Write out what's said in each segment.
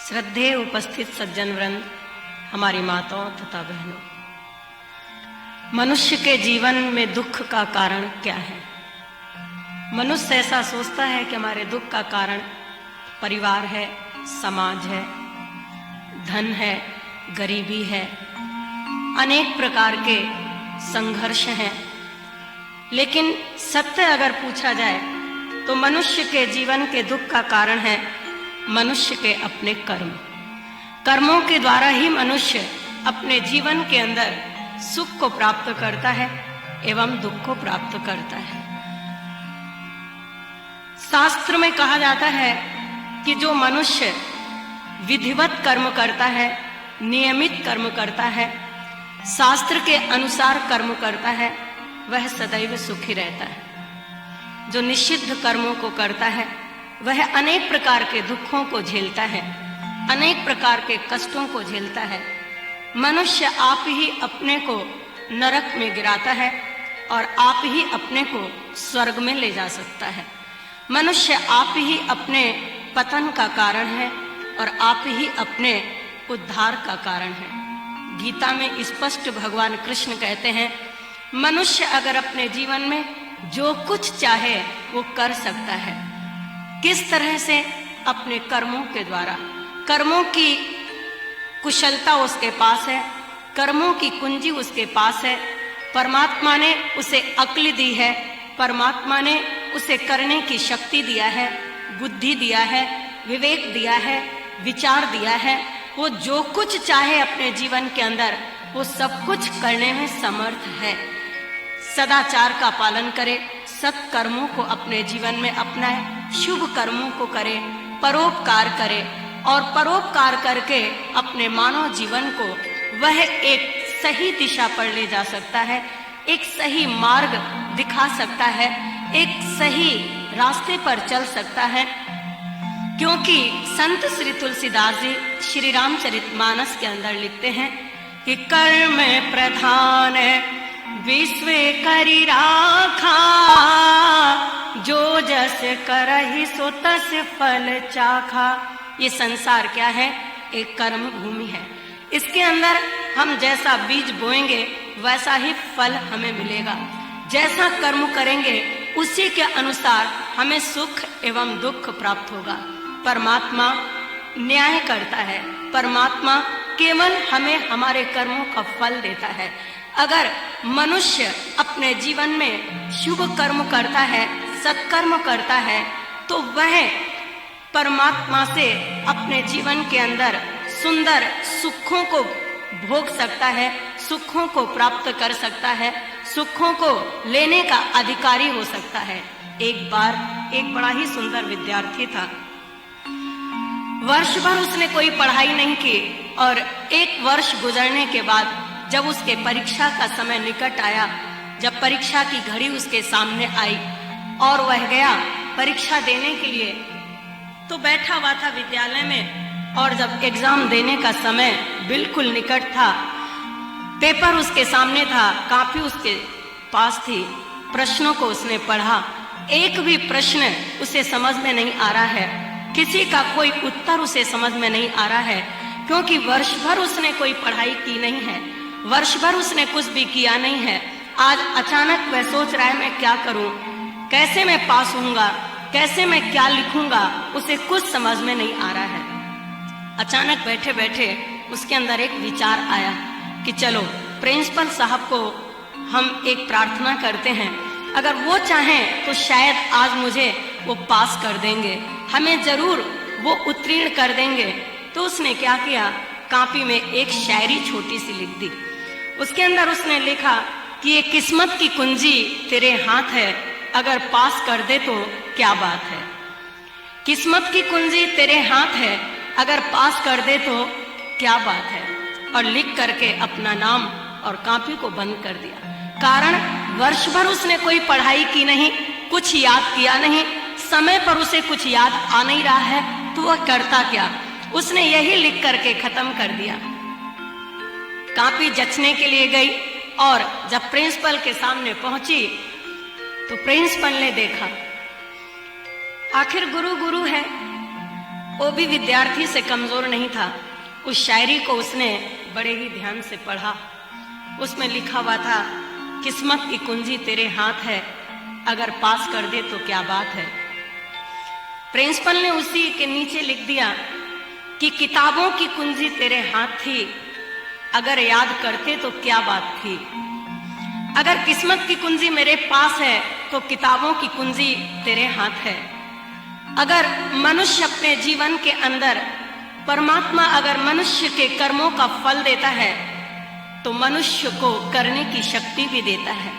श्रद्धेय उपस्थित सज्जन वृंद, हमारी माताओं तथा बहनों, मनुष्य के जीवन में दुख का कारण क्या है? मनुष्य ऐसा सोचता है कि हमारे दुख का कारण परिवार है, समाज है, धन है, गरीबी है, अनेक प्रकार के संघर्ष हैं। लेकिन सत्य अगर पूछा जाए तो मनुष्य के जीवन के दुख का कारण है मनुष्य के अपने कर्म। कर्मों के द्वारा ही मनुष्य अपने जीवन के अंदर सुख को प्राप्त करता है एवं दुख को प्राप्त करता है। शास्त्र में कहा जाता है कि जो मनुष्य विधिवत कर्म करता है, नियमित कर्म करता है, शास्त्र के अनुसार कर्म करता है, वह सदैव सुखी रहता है। जो निषिद्ध कर्मों को करता है वह अनेक प्रकार के दुखों को झेलता है, अनेक प्रकार के कष्टों को झेलता है। मनुष्य आप ही अपने को नरक में गिराता है और आप ही अपने को स्वर्ग में ले जा सकता है। मनुष्य आप ही अपने पतन का कारण है और आप ही अपने उद्धार का कारण है। गीता में स्पष्ट भगवान कृष्ण कहते हैं, मनुष्य अगर अपने जीवन में जो कुछ चाहे वो कर सकता है। किस तरह से? अपने कर्मों के द्वारा। कर्मों की कुशलता उसके पास है, कर्मों की कुंजी उसके पास है। परमात्मा ने उसे अक्ल दी है, परमात्मा ने उसे करने की शक्ति दिया है, बुद्धि दिया है, विवेक दिया है, विचार दिया है। वो जो कुछ चाहे अपने जीवन के अंदर वो सब कुछ करने में समर्थ है। सदाचार का पालन करे, सत्कर्मों को अपने जीवन में अपनाए, शुभ कर्मों को करे, परोपकार करे और परोपकार करके अपने मानव जीवन को वह एक सही दिशा पर ले जा सकता है, एक सही मार्ग दिखा सकता है, एक सही रास्ते पर चल सकता है। क्योंकि संत श्री तुलसीदास जी श्री रामचरितमानस के अंदर लिखते हैं कि कर्म प्रधान विश्व करि राखा, जो जस करहि सो तस फल चाखा। ये संसार क्या है? एक कर्म भूमि है। इसके अंदर हम जैसा बीज बोएंगे वैसा ही फल हमें मिलेगा। जैसा कर्म करेंगे उसी के अनुसार हमें सुख एवं दुख प्राप्त होगा। परमात्मा न्याय करता है, परमात्मा केवल हमें हमारे कर्मों का फल देता है। अगर मनुष्य अपने जीवन में शुभ कर्म करता है, सत्कर्म करता है, तो वह परमात्मा से अपने जीवन के अंदर सुंदर सुखों को भोग सकता है, सुखों को प्राप्त कर सकता है, सुखों को लेने का अधिकारी हो सकता है। एक बार एक बड़ा ही सुंदर विद्यार्थी था। वर्ष भर उसने कोई पढ़ाई नहीं की और एक वर्ष गुजरने के बाद जब उसके परीक्षा का समय निकट आया, जब परीक्षा की घड़ी उसके सामने आई और वह गया परीक्षा देने के लिए, तो बैठा हुआ था विद्यालय में और जब एग्जाम देने का समय बिल्कुल निकट था, पेपर उसके सामने था, कॉपी उसके पास थी, प्रश्नों को उसने पढ़ा, एक भी प्रश्न उसे समझ में नहीं आ रहा है, किसी का कोई उत्तर उसे समझ में नहीं आ रहा है, क्योंकि वर्ष भर उसने कोई पढ़ाई की नहीं है, वर्ष भर उसने कुछ भी किया नहीं है। आज अचानक वह सोच रहा है मैं क्या करूं, कैसे मैं पास होऊंगा, कैसे मैं क्या लिखूंगा, उसे कुछ समझ में नहीं आ रहा है। अचानक बैठे बैठे उसके अंदर एक विचार आया कि चलो प्रिंसिपल साहब को हम एक प्रार्थना करते हैं, अगर वो चाहें तो शायद आज मुझे वो पास कर देंगे, हमें जरूर वो उत्तीर्ण कर देंगे। तो उसने क्या किया, कॉपी में एक शायरी छोटी सी लिख दी। उसके अंदर उसने लिखा कि ये किस्मत की कुंजी तेरे हाथ है, अगर पास कर दे तो क्या बात है। किस्मत की कुंजी तेरे हाथ है, अगर पास कर दे तो क्या बात है। और लिख करके अपना नाम और कॉपी को बंद कर दिया। कारण वर्ष भर उसने कोई पढ़ाई की नहीं, कुछ याद किया नहीं, समय पर उसे कुछ याद आ नहीं रहा है, तो वह करता क्या, उसने यही लिख करके खत्म कर दिया। कॉपी जचने के लिए गई और जब प्रिंसिपल के सामने पहुंची तो प्रिंसिपल ने देखा, आखिर गुरु गुरु है, वो भी विद्यार्थी से कमजोर नहीं था। उस शायरी को उसने बड़े ही ध्यान से पढ़ा। उसमें लिखा हुआ था, किस्मत की कुंजी तेरे हाथ है, अगर पास कर दे तो क्या बात है। प्रिंसिपल ने उसी के नीचे लिख दिया कि किताबों की कुंजी तेरे हाथ थी, अगर याद करते तो क्या बात थी। अगर किस्मत की कुंजी मेरे पास है तो किताबों की कुंजी तेरे हाथ है। अगर मनुष्य अपने जीवन के अंदर, परमात्मा अगर मनुष्य के कर्मों का फल देता है तो मनुष्य को करने की शक्ति भी देता है।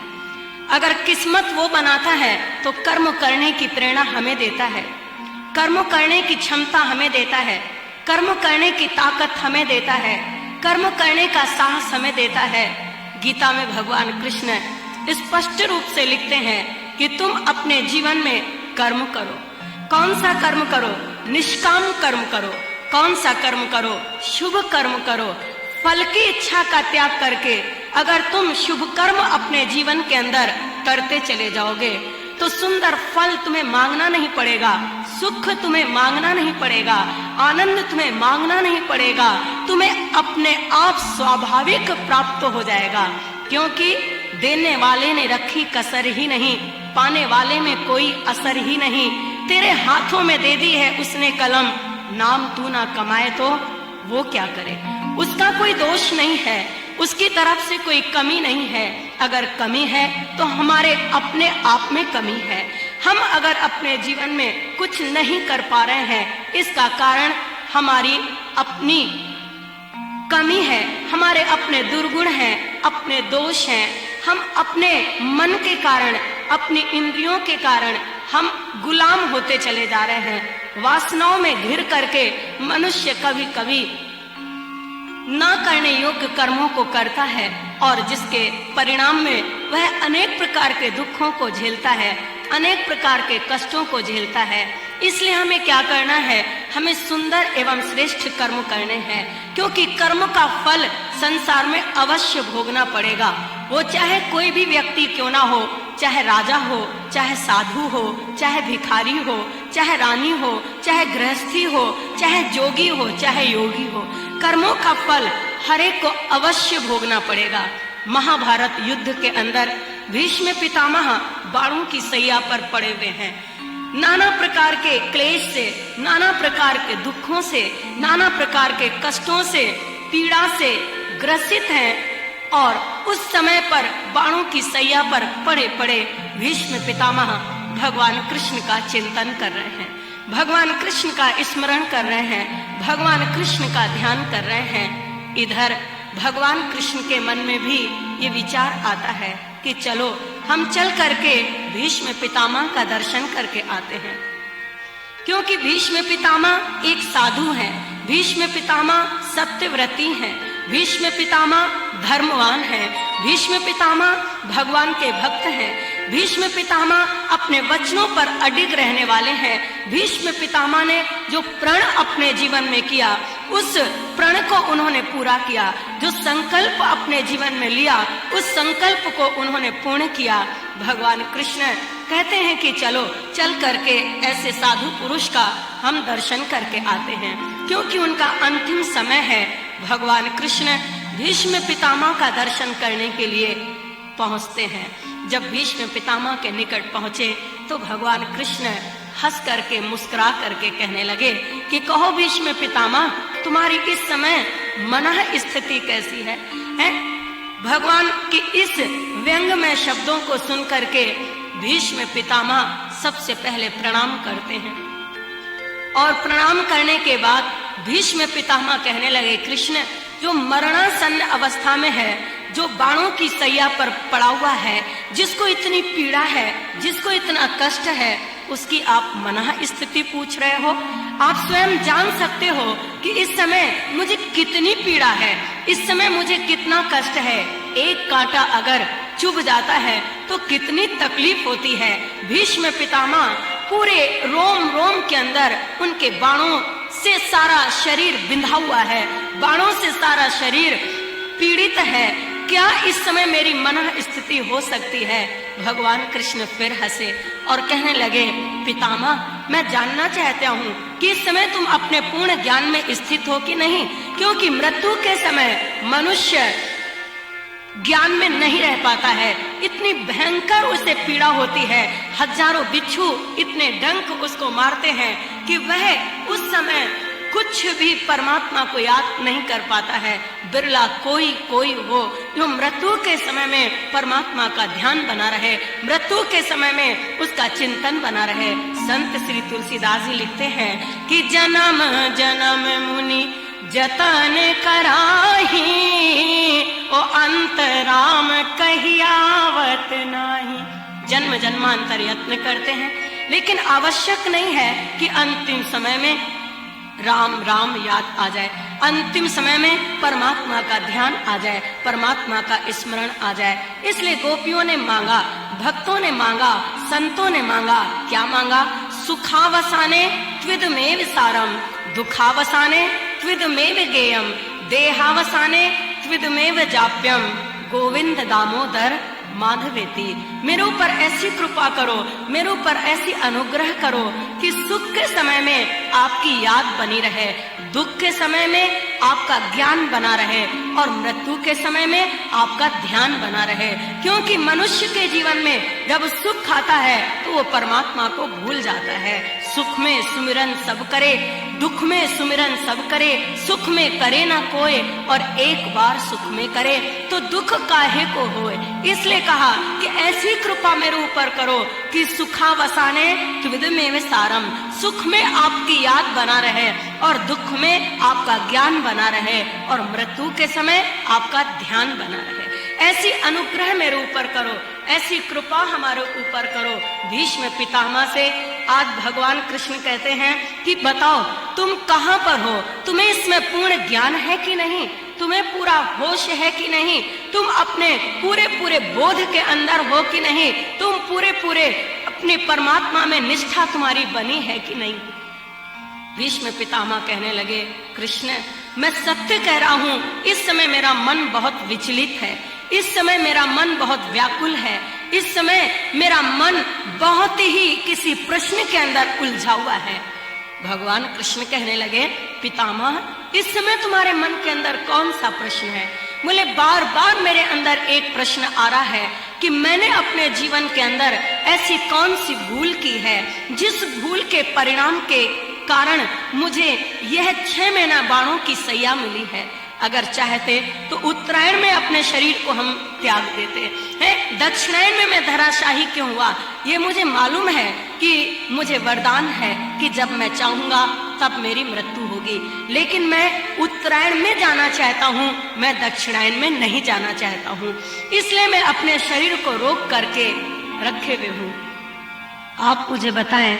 अगर किस्मत वो बनाता है तो कर्म करने की प्रेरणा हमें देता है, कर्म करने की क्षमता हमें देता है, कर्म करने की ताकत हमें देता है, कर्म करने का साहस हमें देता है। गीता में भगवान कृष्ण स्पष्ट रूप से लिखते हैं कि तुम अपने जीवन में कर्म करो। कौन सा कर्म करो? निष्काम कर्म करो। कौन सा कर्म करो? शुभ कर्म करो। फल की इच्छा का त्याग करके अगर तुम शुभ कर्म अपने जीवन के अंदर करते चले जाओगे तो सुंदर फल तुम्हें मांगना नहीं पड़ेगा, सुख तुम्हें मांगना नहीं पड़ेगा, आनंद तुम्हें मांगना नहीं पड़ेगा, तुम्हें अपने आप स्वाभाविक प्राप्त हो जाएगा। क्योंकि देने वाले ने रखी कसर ही नहीं, पाने वाले में कोई असर ही नहीं। तेरे हाथों में दे दी है उसने कलम, नाम तू ना कमाए तो वो क्या करे। उसका कोई दोष नहीं है, उसकी तरफ से कोई कमी नहीं है। अगर कमी है तो हमारे अपने आप में कमी है। हम अगर अपने जीवन में कुछ नहीं कर पा रहे हैं, इसका कारण हमारी अपनी कमी है, हमारे अपने दुर्गुण हैं, अपने दोष हैं। हम अपने मन के कारण, अपनी इंद्रियों के कारण हम गुलाम होते चले जा रहे हैं। वासनाओं में घिर करके मनुष्य कभी कभी ना करने योग्य कर्मों को करता है और जिसके परिणाम में वह अनेक प्रकार के दुखों को झेलता है, अनेक प्रकार के कष्टों को झेलता है। इसलिए हमें क्या करना है? हमें सुंदर एवं श्रेष्ठ कर्म करने हैं, क्योंकि कर्म का फल संसार में अवश्य भोगना पड़ेगा। वो चाहे कोई भी व्यक्ति क्यों ना हो, चाहे राजा हो, चाहे साधु हो, चाहे भिखारी हो, चाहे रानी हो, चाहे गृहस्थी हो, चाहे जोगी हो, चाहे योगी हो, कर्मों का फल हर एक को अवश्य भोगना पड़ेगा। महाभारत युद्ध के अंदर भीष्म पितामह बाणों की सैया पर पड़े हुए हैं। नाना प्रकार के क्लेश से, नाना प्रकार के दुखों से, नाना प्रकार के कष्टों से, पीड़ा से ग्रसित हैं और उस समय पर बाणों की सैया पर पड़े पड़े भीष्म पितामह भगवान कृष्ण का चिंतन कर रहे हैं, भगवान कृष्ण का स्मरण कर रहे हैं, भगवान कृष्ण का ध्यान कर रहे हैं। इधर भगवान कृष्ण के मन में भी ये विचार आता है कि चलो हम चल करके भीष्म पितामह का दर्शन करके आते हैं, क्योंकि भीष्म पितामह एक साधु हैं, भीष्म पितामह सत्यव्रती हैं, भीष्म पितामह धर्मवान हैं, भीष्म पितामह भगवान के भक्त हैं, भीष्म पितामह अपने वचनों पर अडिग रहने वाले हैं। भीष्म पितामह ने जो प्रण अपने जीवन में किया, उस प्रण को उन्होंने पूरा किया। जो संकल्प अपने जीवन में लिया, उस संकल्प को उन्होंने पूर्ण किया। भगवान कृष्ण कहते हैं कि चलो चल करके ऐसे साधु पुरुष का हम दर्शन करके आते हैं, क्योंकि उनका अंतिम समय है। भगवान कृष्ण भीष्म पितामह का दर्शन करने के लिए पहुंचते हैं। जब भीष्म पितामह के निकट पहुंचे तो भगवान कृष्ण हंस करके मुस्कुरा करके कहने लगे कि कहो भीष्म पितामह, तुम्हारी इस समय मनः स्थिति कैसी है? भगवान की इस व्यंग्यमय शब्दों को सुन करके भीष्म पितामह सबसे पहले प्रणाम करते हैं और प्रणाम करने के बाद भीष्म पितामह कहने लगे, कृष्ण, जो मरणासन्न अवस्था में है, जो बाणों की सैया पर पड़ा हुआ है, जिसको इतनी पीड़ा है, जिसको इतना कष्ट है, उसकी आप मनः स्थिति पूछ रहे हो? आप स्वयं जान सकते हो कि इस समय मुझे कितनी पीड़ा है, इस समय मुझे कितना कष्ट है। एक कांटा अगर चुभ जाता है तो कितनी तकलीफ होती है। भीष्म पितामह पूरे रोम रोम के अंदर उनके बाणों से सारा शरीर बिंधा हुआ है, बाणों से सारा शरीर पीड़ित है। क्या इस समय मेरी मनः स्थिति हो सकती है? भगवान कृष्ण फिर हंसे और कहने लगे, पितामह, मैं जानना चाहता हूँ कि इस समय तुम अपने पूर्ण ज्ञान में स्थित हो कि नहीं, क्योंकि मृत्यु के समय मनुष्य ज्ञान में नहीं रह पाता है। इतनी भयंकर उसे पीड़ा होती है, हजारों बिच्छू इतने डंक उसको मारते हैं कि वह उस समय कुछ भी परमात्मा को याद नहीं कर पाता है। बिरला कोई कोई हो जो मृत्यु के समय में परमात्मा का ध्यान बना रहे, मृत्यु के समय में उसका चिंतन बना रहे। संत श्री तुलसीदास जी लिखते हैं कि जन्म जन्म मुनि जतन कराही, ओ अंतराम कहियावत नाही। जन्म जन्मांतर यत्न करते हैं, लेकिन आवश्यक नहीं है कि अंतिम समय में राम राम याद आ जाए, अंतिम समय में परमात्मा का ध्यान आ जाए, परमात्मा का स्मरण आ जाए। इसलिए गोपियों ने मांगा, भक्तों ने मांगा, संतों ने मांगा। क्या मांगा? सुखावसाने त्विदमेव सारम, दुखावसाने त्विदमेव गेयम, देहावसाने त्विदमेव जाप्यम, गोविंद दामोदर माधवेति। मेरे ऊपर ऐसी कृपा करो, मेरे ऊपर ऐसी अनुग्रह करो कि सुख के समय में आपकी याद बनी रहे, दुख के समय में आपका ज्ञान बना रहे और मृत्यु के समय में आपका ध्यान बना रहे। क्योंकि मनुष्य के जीवन में जब सुख आता है तो वो परमात्मा को भूल जाता है। सुख में सुमिरन सब करे, दुख में सुमिरन सब करे, सुख में करे ना कोई, और एक बार सुख में करे तो दुख काहे को होए। इसलिए कहा कि ऐसी कृपा मेरे ऊपर करो कि सुखावसाने त्विदमेव सारम, सुख में आपकी याद बना रहे और दुख में आपका ज्ञान बना रहे और मृत्यु के समय आपका ध्यान बना रहे। ऐसी अनुग्रह मेरे ऊपर करो, ऐसी कृपा हमारे ऊपर करो। भीष्म पितामह से आज भगवान कृष्ण कहते हैं कि बताओ तुम कहाँ पर हो, तुम्हें इसमें पूर्ण ज्ञान है कि नहीं, तुम्हें पूरा होश है कि नहीं, तुम अपने पूरे पूरे बोध के अंदर हो कि नहीं, तुम पूरे पूरे अपने परमात्मा में निष्ठा तुम्हारी बनी है कि नहीं। भीष्म पितामह कहने लगे, कृष्ण मैं सत्य कह रहा हूँ, इस समय मेरा मन बहुत विचलित है, इस समय मेरा मन बहुत व्याकुल है, इस समय मेरा मन बहुत ही किसी प्रश्न के अंदर उलझा हुआ है। भगवान कृष्ण कहने लगे, पितामह इस समय तुम्हारे मन के अंदर कौन सा प्रश्न है? बोले बार बार मेरे अंदर एक प्रश्न आ रहा है कि मैंने अपने जीवन के अंदर ऐसी कौन सी भूल की है जिस भूल के परिणाम के कारण मुझे यह 6 महीना बाणों की सैया मिली है। अगर चाहते तो उत्तरायण में अपने शरीर को हम त्याग देते हैं, दक्षिणायन में मैं धराशाही क्यों हुआ? ये मुझे मालूम है कि मुझे वरदान है कि जब मैं चाहूंगा तब मेरी मृत्यु होगी, लेकिन मैं उत्तरायण में जाना चाहता हूँ, मैं दक्षिणायन में नहीं जाना चाहता हूँ। इसलिए मैं अपने शरीर को रोक करके रखे हुए हूँ। आप मुझे बताएं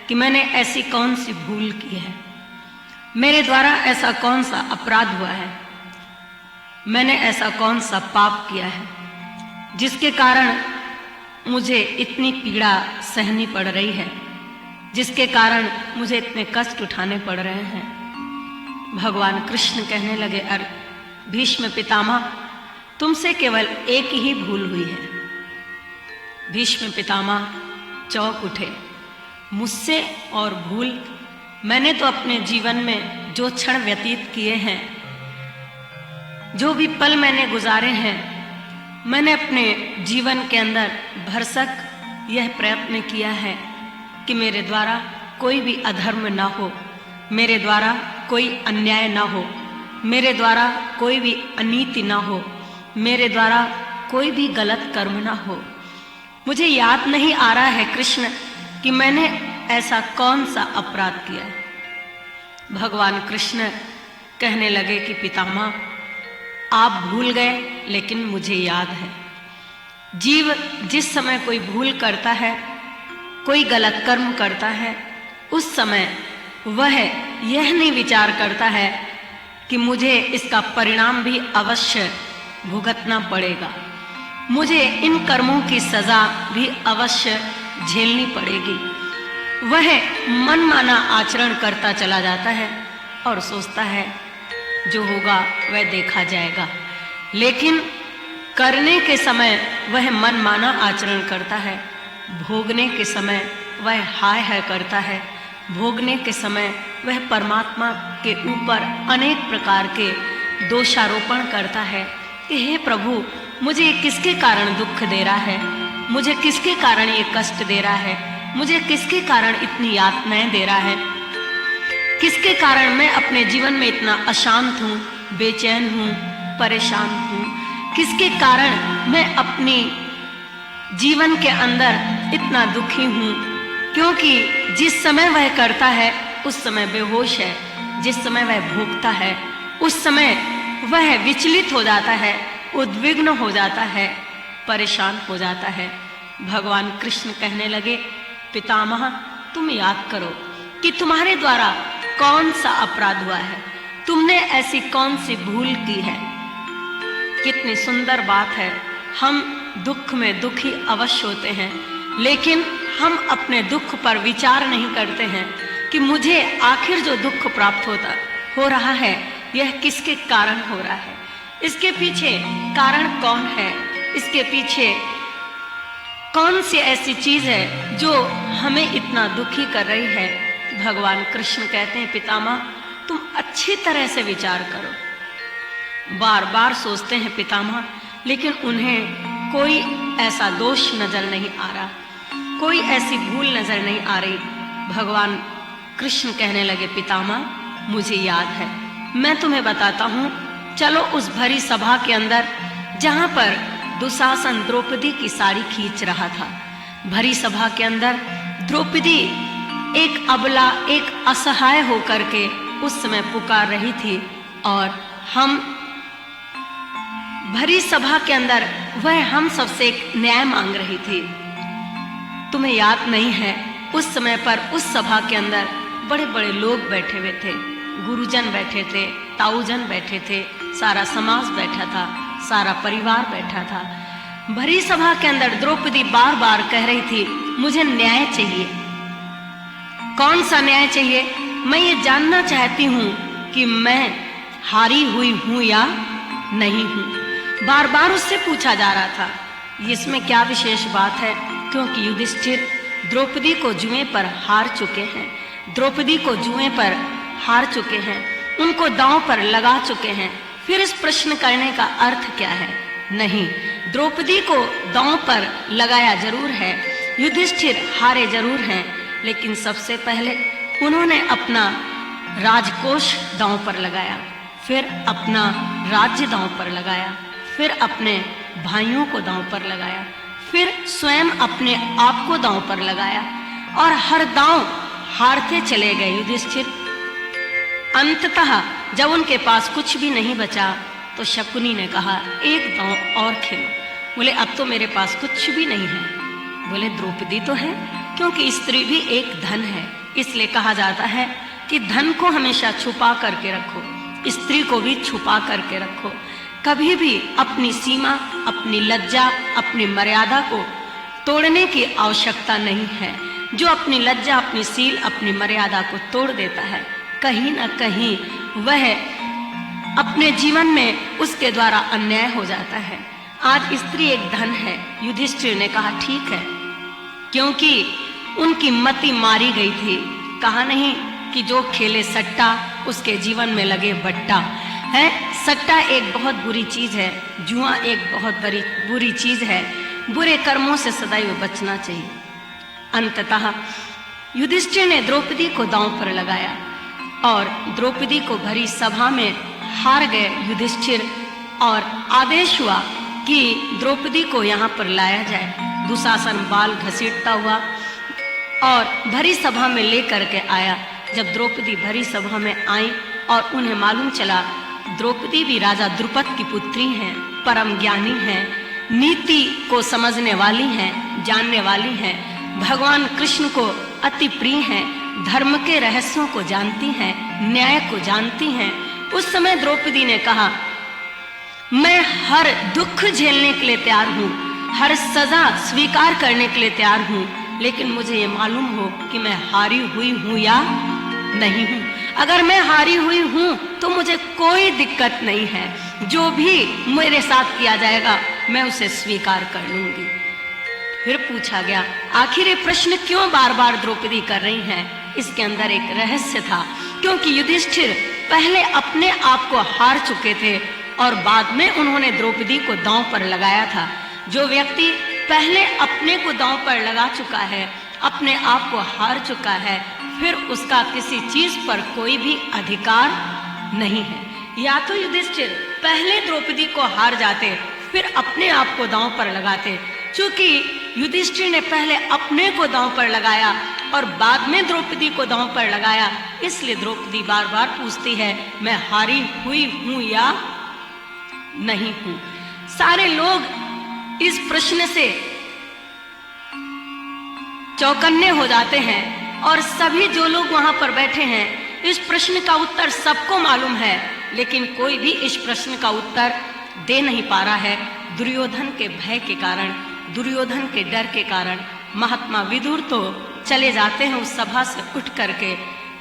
कि मैंने ऐसी कौन सी भूल की है, मेरे द्वारा ऐसा कौन सा अपराध हुआ है, मैंने ऐसा कौन सा पाप किया है जिसके कारण मुझे इतनी पीड़ा सहनी पड़ रही है, जिसके कारण मुझे इतने कष्ट उठाने पड़ रहे हैं। भगवान कृष्ण कहने लगे, अरे भीष्म पितामह तुमसे केवल एक ही भूल हुई है। भीष्म पितामह चौंक उठे, मुझसे और भूल? मैंने तो अपने जीवन में जो क्षण व्यतीत किए हैं, जो भी पल मैंने गुजारे हैं, मैंने अपने जीवन के अंदर भरसक यह प्रयत्न किया है कि मेरे द्वारा कोई भी अधर्म ना हो, मेरे द्वारा कोई अन्याय ना हो, मेरे द्वारा कोई भी अनीति ना हो, मेरे द्वारा कोई भी गलत कर्म ना हो। मुझे याद नहीं आ रहा है कृष्ण कि मैंने ऐसा कौन सा अपराध किया है। भगवान कृष्ण कहने लगे कि पितामह आप भूल गए, लेकिन मुझे याद है। जीव जिस समय कोई भूल करता है, कोई गलत कर्म करता है, उस समय वह यह नहीं विचार करता है कि मुझे इसका परिणाम भी अवश्य भुगतना पड़ेगा, मुझे इन कर्मों की सजा भी अवश्य झेलनी पड़ेगी। वह मनमाना आचरण करता चला जाता है और सोचता है जो होगा वह देखा जाएगा, लेकिन करने के समय वह मनमाना आचरण करता है, भोगने के समय वह हाय हाय करता है, भोगने के समय वह परमात्मा के ऊपर अनेक प्रकार के दोषारोपण करता है कि हे प्रभु, मुझे ये किसके कारण दुख दे रहा है, मुझे किसके कारण ये कष्ट दे रहा है, मुझे किसके कारण इतनी यातनाएं दे रहा है, किसके कारण मैं अपने जीवन में इतना अशांत हूँ, बेचैन हूँ, परेशान हूँ, किसके कारण मैं अपनी जीवन के अंदर इतना दुखी हूँ। क्योंकि जिस समय वह करता है उस समय बेहोश है, जिस समय वह भोगता है उस समय वह विचलित हो जाता है, उद्विग्न हो जाता है, परेशान हो जाता है। भगवान कृष्ण कहने लगे, पितामह तुम याद करो कि तुम्हारे द्वारा कौन सा अपराध हुआ है, तुमने ऐसी कौन सी भूल की है। कितनी सुंदर बात है, हम दुख में दुखी अवश्य होते हैं, लेकिन हम अपने दुख पर विचार नहीं करते हैं कि मुझे आखिर जो दुख प्राप्त हो रहा है यह किसके कारण हो रहा है, इसके पीछे कारण कौन है, इसके पीछे कौन सी ऐसी चीज है जो हमें इतना दुखी कर रही है। भगवान कृष्ण कहते हैं, पितामह तुम अच्छी तरह से विचार करो। बार बार सोचते हैं पितामह, लेकिन उन्हें कोई ऐसा दोष नजर नहीं आ रहा, कोई ऐसी भूल नजर नहीं आ रही। भगवान कृष्ण कहने लगे, पितामह मुझे याद है, मैं तुम्हें बताता हूँ, चलो उस भरी सभा के अंदर जहाँ पर दुशासन द्रौपदी की साड़ी खींच रहा था। भरी सभा के अंदर द्रौपदी एक अबला, एक असहाय होकर के उस समय पुकार रही थी, और हम भरी सभा के अंदर वह हम सबसे एक न्याय मांग रही थी। तुम्हें याद नहीं है, उस समय पर उस सभा के अंदर बड़े बड़े लोग बैठे हुए थे, गुरुजन बैठे थे, ताऊजन बैठे थे, सारा समाज बैठा था, सारा परिवार बैठा था। भरी सभा के अंदर द्रौपदी बार बार कह रही थी, मुझे न्याय चाहिए। कौन सा न्याय चाहिए? मैं ये जानना चाहती हूँ कि मैं हारी हुई हूँ या नहीं हूँ। बार बार उससे पूछा जा रहा था। इसमें क्या विशेष बात है? क्योंकि युधिष्ठिर द्रौपदी को जुए पर हार चुके हैं, द्रौपदी को जुए पर हार चुके हैं, उनको दांव पर लगा चुके हैं। फिर इस प्रश्न करने का अर्थ क्या है? नहीं, द्रौपदी को दांव पर लगाया जरूर है, युधिष्ठिर हारे जरूर हैं, लेकिन सबसे पहले उन्होंने अपना राजकोष दांव पर लगाया, फिर अपना राज्य दांव पर लगाया, फिर अपने भाइयों को दांव पर लगाया, फिर स्वयं अपने आप को दांव पर लगाया, और हर दांव हारते चले गए युधिष्ठिर। अंततः जब उनके पास कुछ भी नहीं बचा तो शकुनी ने कहा, एक दांव और खेलो। बोले, अब तो मेरे पास कुछ भी नहीं है। बोले, द्रौपदी तो है, क्योंकि स्त्री भी एक धन है, इसलिए कहा जाता है कि धन को हमेशा छुपा करके रखो, स्त्री को भी छुपा करके रखो। कभी भी अपनी सीमा, अपनी लज्जा, अपनी मर्यादा को तोड़ने की आवश्यकता नहीं है। जो अपनी लज्जा, अपनी सील, अपनी मर्यादा को तोड़ देता है, कहीं ना कहीं वह अपने जीवन में उसके द्वारा अन्याय हो जाता है। आज स्त्री एक धन है। युधिष्ठिर ने कहा, ठीक है, क्योंकि उनकी मति मारी गई थी। कहा नहीं कि जो खेले सट्टा उसके जीवन में लगे बट्टा है। सट्टा एक बहुत बुरी चीज है, जुआ एक बहुत बुरी चीज है। बुरे कर्मों से सदैव बचना चाहिए। अंततः युधिष्ठिर ने द्रौपदी को दांव पर लगाया और द्रौपदी को भरी सभा में हार गए युधिष्ठिर, और आदेश हुआ कि द्रौपदी को यहाँ पर लाया जाए। दुशासन बाल घसीटता हुआ और भरी सभा में लेकर के आया। जब द्रौपदी भरी सभा में आई और उन्हें मालूम चला द्रौपदी भी राजा द्रुपद की पुत्री हैं, परम ज्ञानी हैं, नीति को समझने वाली हैं, जानने वाली हैं, भगवान कृष्ण को अति प्रिय हैं, धर्म के रहस्यों को जानती हैं, न्याय को जानती हैं। उस समय द्रौपदी ने कहा, मैं हर दुख झेलने के लिए तैयार हूँ, हर सजा स्वीकार करने के लिए तैयार हूँ, लेकिन मुझे ये मालूम हो कि मैं हारी हुई हूँ या नहीं हूँ। अगर मैं हारी हुई हूँ तो मुझे कोई दिक्कत नहीं है, जो भी मेरे साथ किया जाएगा मैं उसे स्वीकार कर लूंगी। फिर पूछा गया, आखिर ये प्रश्न क्यों बार बार द्रौपदी कर रही हैं? इसके अंदर एक रहस्य था, क्योंकि युधिष्ठिर पहले अपने आप को हार चुके थे और बाद में उन्होंने द्रौपदी को दांव पर लगाया था। जो व्यक्ति पहले अपने को दांव पर लगा चुका है, अपने आप को हार चुका है, फिर उसका किसी चीज पर कोई भी अधिकार नहीं है। या तो युधिष्ठिर पहले द्रौपदी को हार जाते, फिर अपने आप को दांव पर लगाते। चूंकि युधिष्ठिर ने पहले अपने को दांव पर लगाया और बाद में द्रौपदी को दांव पर लगाया, इसलिए द्रौपदी बार बार पूछती है, मैं हारी हुई हूं या नहीं हूं। सारे लोग इस प्रश्न से चौकन्ने हो जाते हैं और सभी जो लोग वहां पर बैठे हैं, इस प्रश्न का उत्तर सबको मालूम है, लेकिन कोई भी इस प्रश्न का उत्तर दे नहीं पा रहा है। दुर्योधन के भय के कारण, दुर्योधन के डर के कारण महात्मा विदुर तो चले जाते हैं उस सभा से उठ करके।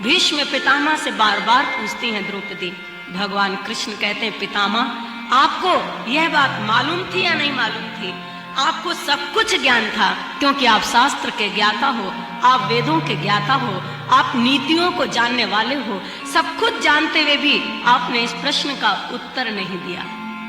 भीष्म पितामह से बार बार पूछती हैं द्रौपदी। भगवान कृष्ण कहते हैं, पितामह आपको यह बात मालूम थी या नहीं मालूम थी? आपको सब कुछ ज्ञान था, क्योंकि आप शास्त्र के ज्ञाता हो, आप वेदों के ज्ञाता हो, आप नीतियों को जानने वाले हो। सब कुछ जानते हुए भी आपने इस प्रश्न का उत्तर नहीं दिया।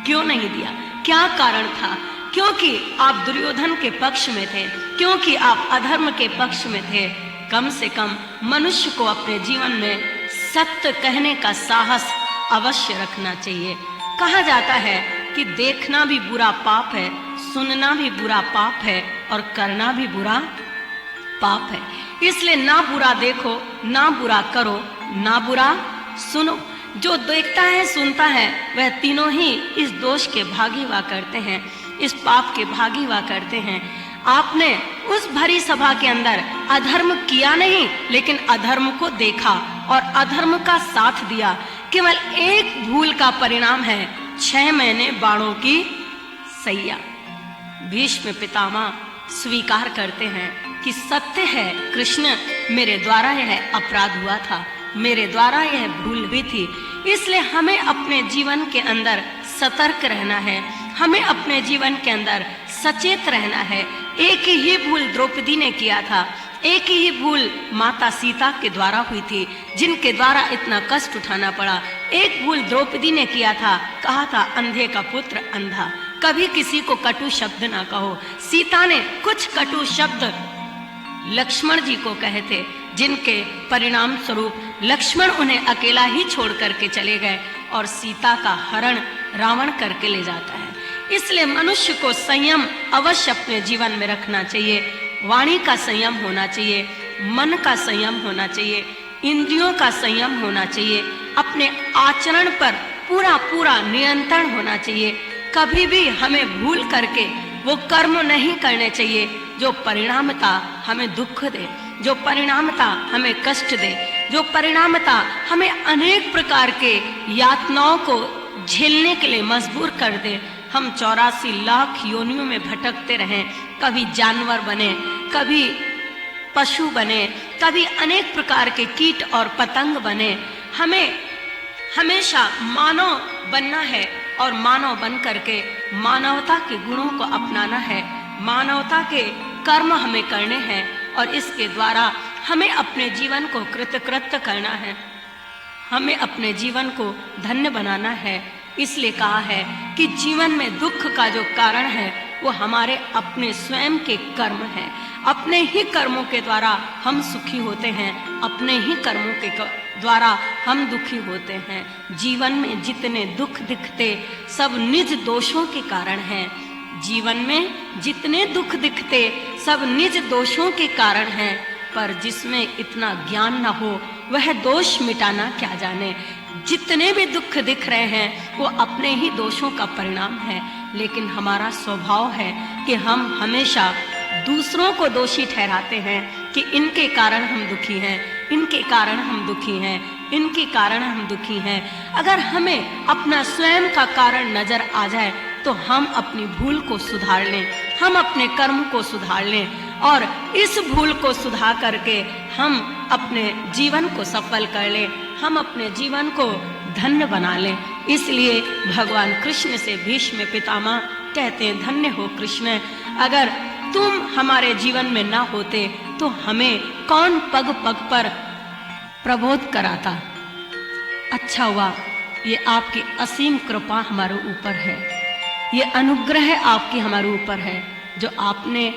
क्यों नहीं दिया? क्या कारण था? क्योंकि आप दुर्योधन के पक्ष में थे, क्योंकि आप अधर्म के पक्ष में थे। कम से कम मनुष्य को अपने जीवन में सत्य कहने का साहस अवश्य रखना चाहिए। कहा जाता है कि देखना भी बुरा पाप है, सुनना भी बुरा पाप है और करना भी बुरा पाप है। इसलिए ना बुरा देखो, ना बुरा करो, ना बुरा सुनो। जो देखता है, सुनता है, वह तीनों ही इस दोष के भागी हुआ करते हैं, इस पाप के भागी हुआ करते हैं। आपने उस भरी सभा के अंदर अधर्म किया नहीं, लेकिन अधर्म को देखा और अधर्म का साथ दिया। केवल एक भूल का परिणाम है 6 महीने बाणों की सैया। भीष्म पितामह स्वीकार करते हैं कि सत्य है कृष्ण, मेरे द्वारा यह अपराध हुआ था, मेरे द्वारा यह भूल भी थी। इसलिए हमें अपने जीवन के अंदर सतर्क रहना है, हमें अपने जीवन के अंदर सचेत रहना है। एक ही भूल द्रौपदी ने किया था, एक ही भूल माता सीता के द्वारा हुई थी, जिनके द्वारा इतना कष्ट उठाना पड़ा। एक भूल द्रौपदी ने किया था, कहा था अंधे का पुत्र अंधा, कभी किसी को कटु शब्द ना कहो। सीता ने कुछ कटु शब्द लक्ष्मण जी को कहे थे, जिनके परिणाम स्वरूप लक्ष्मण उन्हें अकेला ही छोड़ करके चले गए और सीता का हरण रावण करके ले जाता है। इसलिए मनुष्य को संयम अवश्य अपने जीवन में रखना चाहिए। वाणी का संयम होना चाहिए, मन का संयम होना चाहिए, इंद्रियों का संयम होना चाहिए, अपने आचरण पर पूरा पूरा नियंत्रण होना चाहिए। कभी भी हमें भूल करके वो कर्म नहीं करने चाहिए जो परिणामता हमें दुख दे, जो परिणामता हमें कष्ट दे, जो परिणामता हमें अनेक प्रकार के यातनाओं को झेलने के लिए मजबूर कर दे। हम 84 लाख योनियों में भटकते रहें, कभी जानवर बने, कभी पशु बने, कभी अनेक प्रकार के कीट और पतंग बने। हमें हमेशा मानव बनना है और मानव बन करके मानवता के गुणों को अपनाना है, मानवता के कर्म हमें करने हैं और इसके द्वारा हमें अपने जीवन को कृतकृत्य करना है, हमें अपने जीवन को धन्य बनाना है। इसलिए कहा है कि जीवन में दुख का जो कारण है वो हमारे अपने स्वयं के कर्म हैं। अपने ही कर्मों के द्वारा हम सुखी होते हैं, अपने ही कर्मों के द्वारा हम दुखी होते हैं। जीवन में जितने दुख दिखते सब निज दोषों के कारण हैं। जीवन में जितने दुख दिखते सब निज दोषों के कारण हैं, पर जिसमें इतना ज्ञान न हो वह दोष मिटाना क्या जाने। जितने भी दुख दिख रहे हैं वो अपने ही दोषों का परिणाम है, लेकिन हमारा स्वभाव है कि हम हमेशा दूसरों को दोषी ठहराते हैं कि इनके कारण हम दुखी हैं, इनके कारण हम दुखी हैं, इनके कारण हम दुखी हैं। अगर हमें अपना स्वयं का कारण नजर आ जाए तो हम अपनी भूल को सुधार लें, हम अपने कर्म को सुधार लें और इस भूल को सुधार करके हम अपने जीवन को सफल कर लें, हम अपने जीवन को धन्य बना लें। इसलिए भगवान कृष्ण से भीष्म पितामह कहते हैं, धन्य हो कृष्ण, अगर तुम हमारे जीवन में ना होते तो हमें कौन पग पग पर प्रबोध कराता। अच्छा हुआ ये आपकी असीम कृपा हमारे ऊपर है, ये अनुग्रह आपकी हमारे ऊपर है जो आपने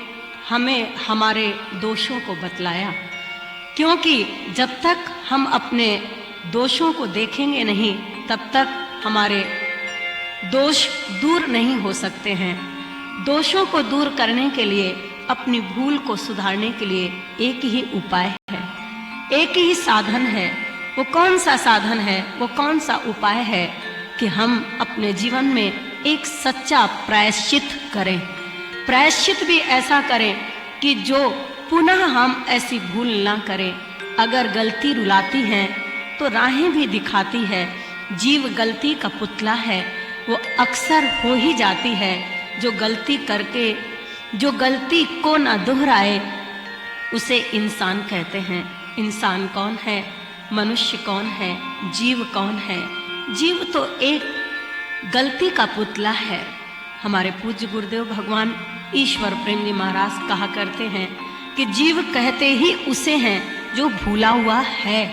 हमें हमारे दोषों को बतलाया। क्योंकि जब तक हम अपने दोषों को देखेंगे नहीं तब तक हमारे दोष दूर नहीं हो सकते हैं। दोषों को दूर करने के लिए, अपनी भूल को सुधारने के लिए एक ही उपाय है, एक ही साधन है। वो कौन सा साधन है, वो कौन सा उपाय है कि हम अपने जीवन में एक सच्चा प्रायश्चित करें। प्रायश्चित भी ऐसा करें कि जो पुनः हम ऐसी भूल ना करें। अगर गलती रुलाती है तो राहें भी दिखाती है। जीव गलती का पुतला है, वो अक्सर हो ही जाती है। जो गलती करके, जो गलती को ना दोहराए उसे इंसान कहते हैं। इंसान कौन है, मनुष्य कौन है, जीव कौन है? जीव तो एक गलती का पुतला है। हमारे पूज्य गुरुदेव भगवान ईश्वर प्रेम जी महाराज कहा करते हैं कि जीव कहते ही उसे हैं जो भूला हुआ है।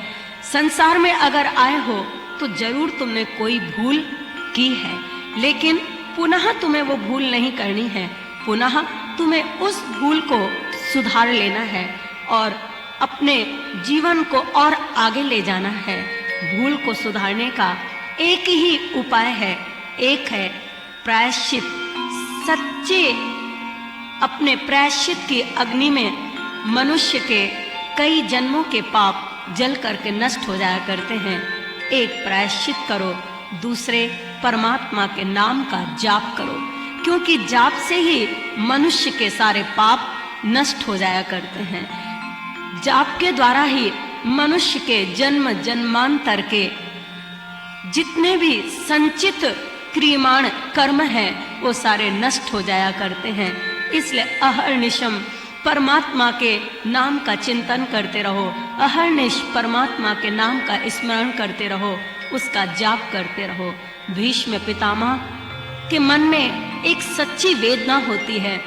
संसार में अगर आए हो तो जरूर तुमने कोई भूल की है, लेकिन पुनः तुम्हें वो भूल नहीं करनी है। पुनः तुम्हें उस भूल को सुधार लेना है और अपने जीवन को और आगे ले जाना है। भूल को सुधारने का एक ही उपाय है, एक है प्रायश्चित। सच्चे अपने प्रायश्चित की अग्नि में मनुष्य के कई जन्मों के पाप जल करके नष्ट हो जाया करते हैं। एक प्रायश्चित करो, दूसरे परमात्मा के नाम का जाप करो, क्योंकि जाप से ही मनुष्य के सारे पाप नष्ट हो जाया करते हैं। जाप के द्वारा ही मनुष्य के जन्म जन्मांतर के जितने भी संचित क्रियमाण कर्म हैं वो सारे नष्ट हो जाया करते हैं। इसलिए अहर्निशम परमात्मा के नाम का चिंतन करते रहो, अहर्निश परमात्मा के नाम का स्मरण करते रहो, उसका जाप करते रहो। भीष्म पितामह के मन में एक सच्ची वेदना होती है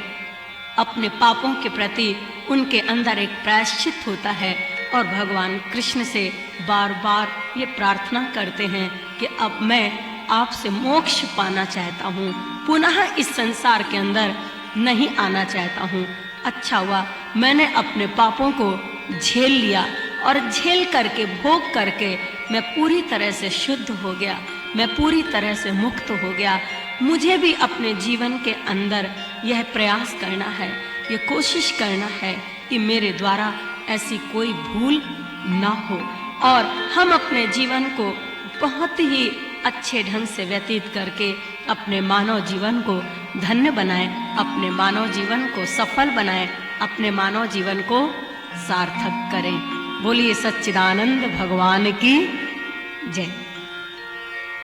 अपने पापों के प्रति, उनके अंदर एक प्रायश्चित होता है और भगवान कृष्ण से बार बार ये प्रार्थना करते हैं कि अब मैं आपसे मोक्ष पाना चाहता हूँ, पुनः इस संसार के अंदर नहीं आना चाहता हूँ। अच्छा हुआ मैंने अपने पापों को झेल लिया और झेल करके, भोग करके मैं पूरी तरह से शुद्ध हो गया, मैं पूरी तरह से मुक्त हो गया। मुझे भी अपने जीवन के अंदर यह प्रयास करना है, ये कोशिश करना है कि मेरे द्वारा ऐसी कोई भूल ना हो और हम अपने जीवन को बहुत ही अच्छे ढंग से व्यतीत करके अपने मानव जीवन को धन्य बनाएं, अपने मानव जीवन को सफल बनाएं, अपने मानव जीवन को सार्थक करें। बोलिए सच्चिदानंद भगवान की जय।